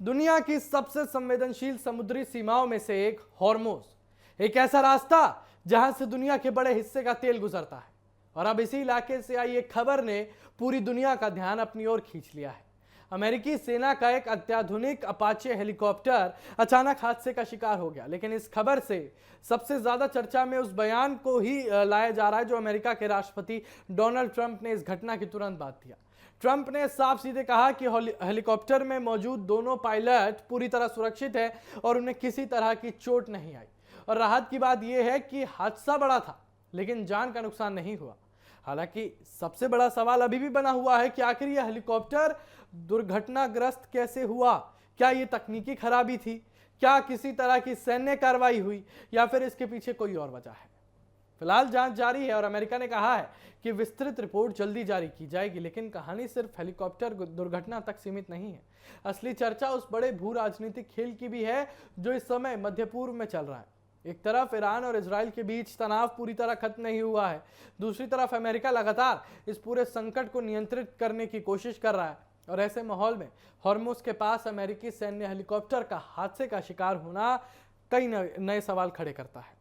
दुनिया की सबसे संवेदनशील समुद्री सीमाओं में से एक हॉर्मोज, एक ऐसा रास्ता जहां से दुनिया के बड़े हिस्से का तेल गुजरता है। और अब इसी इलाके से आई एक खबर ने पूरी दुनिया का ध्यान अपनी ओर खींच लिया है। अमेरिकी सेना का एक अत्याधुनिक अपाचे हेलीकॉप्टर अचानक हादसे का शिकार हो गया। लेकिन इस खबर से सबसे ज्यादा चर्चा में उस बयान को ही लाया जा रहा है जो अमेरिका के राष्ट्रपति डोनाल्ड ट्रंप ने इस घटना की तुरंत बाद दिया। ट्रंप ने साफ सीधे कहा कि हेलीकॉप्टर में मौजूद दोनों पायलट पूरी तरह सुरक्षित है और उन्हें किसी तरह की चोट नहीं आई। और राहत की बात यह है कि हादसा बड़ा था लेकिन जान का नुकसान नहीं हुआ। हालांकि सबसे बड़ा सवाल अभी भी बना हुआ है कि आखिर यह हेलीकॉप्टर दुर्घटनाग्रस्त कैसे हुआ। क्या यह तकनीकी खराबी थी, क्या किसी तरह की सैन्य कार्रवाई हुई, या फिर इसके पीछे कोई और वजह है। फिलहाल जांच जारी है और अमेरिका ने कहा है कि विस्तृत रिपोर्ट जल्दी जारी की जाएगी। लेकिन कहानी सिर्फ हेलीकॉप्टर दुर्घटना तक सीमित नहीं है। असली चर्चा उस बड़े भू राजनीतिक खेल की भी है जो इस समय मध्य पूर्व में चल रहा है। एक तरफ ईरान और इजराइल के बीच तनाव पूरी तरह खत्म नहीं हुआ है, दूसरी तरफ अमेरिका लगातार इस पूरे संकट को नियंत्रित करने की कोशिश कर रहा है। और ऐसे माहौल में हॉर्मुज के पास अमेरिकी सैन्य हेलीकॉप्टर का हादसे का शिकार होना कई नए सवाल खड़े करता है।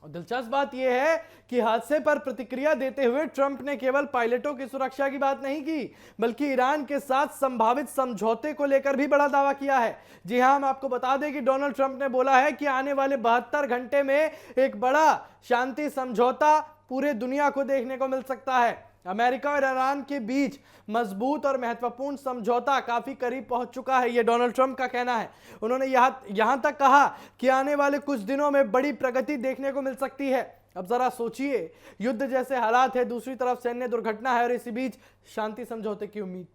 और दिलचस्प बात यह है कि हादसे पर प्रतिक्रिया देते हुए ट्रंप ने केवल पायलटों की सुरक्षा की बात नहीं की, बल्कि ईरान के साथ संभावित समझौते को लेकर भी बड़ा दावा किया है। जी हां, हम आपको बता दें कि डोनाल्ड ट्रंप ने बोला है कि आने वाले 72 घंटे में एक बड़ा शांति समझौता पूरे दुनिया को देखने को मिल सकता है। अमेरिका और ईरान के बीच मजबूत और महत्वपूर्ण समझौता काफी करीब पहुंच चुका है, यह डोनाल्ड ट्रंप का कहना है। उन्होंने यहां तक कहा कि आने वाले कुछ दिनों में बड़ी प्रगति देखने को मिल सकती है। अब जरा सोचिए, युद्ध जैसे हालात है, दूसरी तरफ सैन्य दुर्घटना है और इसी बीच शांति समझौते की उम्मीद।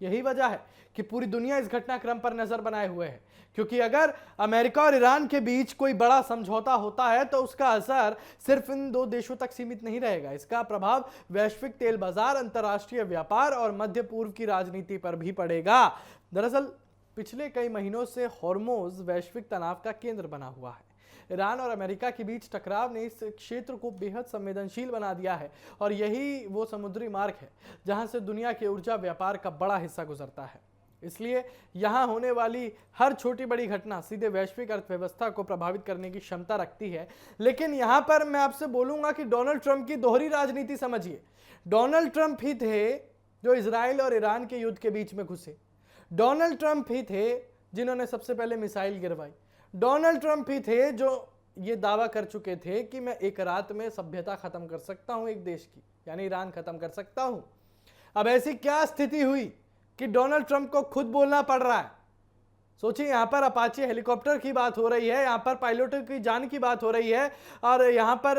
यही वजह है कि पूरी दुनिया इस घटनाक्रम पर नजर बनाए हुए है, क्योंकि अगर अमेरिका और ईरान के बीच कोई बड़ा समझौता होता है तो उसका असर सिर्फ इन दो देशों तक सीमित नहीं रहेगा। इसका प्रभाव वैश्विक तेल बाजार, अंतर्राष्ट्रीय व्यापार और मध्य पूर्व की राजनीति पर भी पड़ेगा। दरअसल पिछले कई महीनों से हॉर्मुज वैश्विक तनाव का केंद्र बना हुआ है। ईरान और अमेरिका के बीच टकराव ने इस क्षेत्र को बेहद संवेदनशील बना दिया है और यही वो समुद्री मार्ग है जहां से दुनिया के ऊर्जा व्यापार का बड़ा हिस्सा गुजरता है। इसलिए यहां होने वाली हर छोटी बड़ी घटना सीधे वैश्विक अर्थव्यवस्था को प्रभावित करने की क्षमता रखती है। लेकिन यहां पर मैं आपसे बोलूंगा कि डोनाल्ड ट्रंप की दोहरी राजनीति समझिए। डोनाल्ड ट्रंप ही थे जो इजराइल और ईरान के युद्ध के बीच में घुसे। डोनाल्ड ट्रंप ही थे जिन्होंने सबसे पहले मिसाइल गिरवाई। डोनाल्ड ट्रंप ही थे जो ये दावा कर चुके थे कि मैं एक रात में सभ्यता खत्म कर सकता हूं, एक देश की यानी ईरान खत्म कर सकता हूं। अब ऐसी क्या स्थिति हुई कि डोनाल्ड ट्रंप को खुद बोलना पड़ रहा है। सोचिए, यहां पर अपाचे हेलीकॉप्टर की बात हो रही है, यहां पर पायलटों की जान की बात हो रही है और यहां पर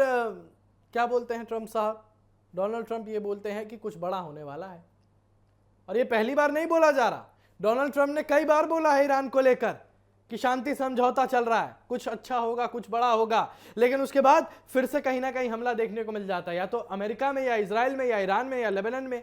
क्या बोलते हैं ट्रंप साहब, डोनाल्ड ट्रंप ये बोलते हैं कि कुछ बड़ा होने वाला है। और ये पहली बार नहीं बोला जा रहा, डोनाल्ड ट्रंप ने कई बार बोला है ईरान को लेकर कि शांति समझौता चल रहा है, कुछ अच्छा होगा, कुछ बड़ा होगा। लेकिन उसके बाद फिर से कहीं ना कहीं हमला देखने को मिल जाता है, या तो अमेरिका में या इजराइल में या ईरान में या लेबनान में।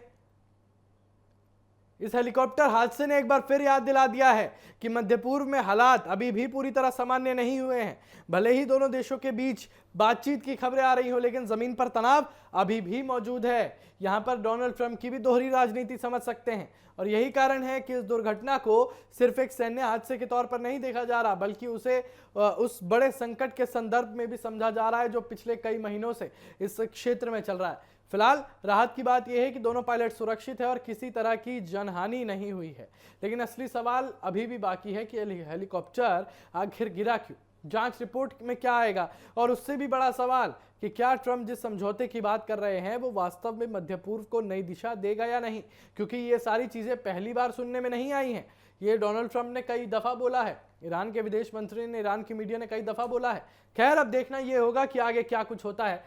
इस हेलीकॉप्टर हादसे ने एक बार फिर याद दिला दिया है कि मध्य पूर्व में हालात अभी भी पूरी तरह सामान्य नहीं हुए हैं। भले ही दोनों देशों के बीच बातचीत की खबरें आ रही हो, लेकिन जमीन पर तनाव अभी भी मौजूद है। यहां पर डोनाल्ड ट्रंप की भी दोहरी राजनीति समझ सकते हैं और यही कारण है कि इस दुर्घटना को सिर्फ एक सैन्य हादसे के तौर पर नहीं देखा जा रहा, बल्कि उसे उस बड़े संकट के संदर्भ में भी समझा जा रहा है जो पिछले कई महीनों से इस क्षेत्र में चल रहा है। फिलहाल राहत की बात यह है कि दोनों पायलट सुरक्षित है और किसी तरह की जनहानि नहीं हुई है। लेकिन असली सवाल अभी भी बाकी है कि हेलीकॉप्टर आखिर गिरा क्यों, जांच रिपोर्ट में क्या आएगा, और उससे भी बड़ा सवाल कि क्या ट्रंप जिस समझौते की बात कर रहे हैं वो वास्तव में मध्य पूर्व को नई दिशा देगा या नहीं। क्योंकि ये सारी चीजें पहली बार सुनने में नहीं आई हैं, ये डोनाल्ड ट्रंप ने कई दफा बोला है, ईरान के विदेश मंत्री ने, ईरान की मीडिया ने कई दफा बोला है। खैर, अब देखना यह होगा कि आगे क्या कुछ होता है।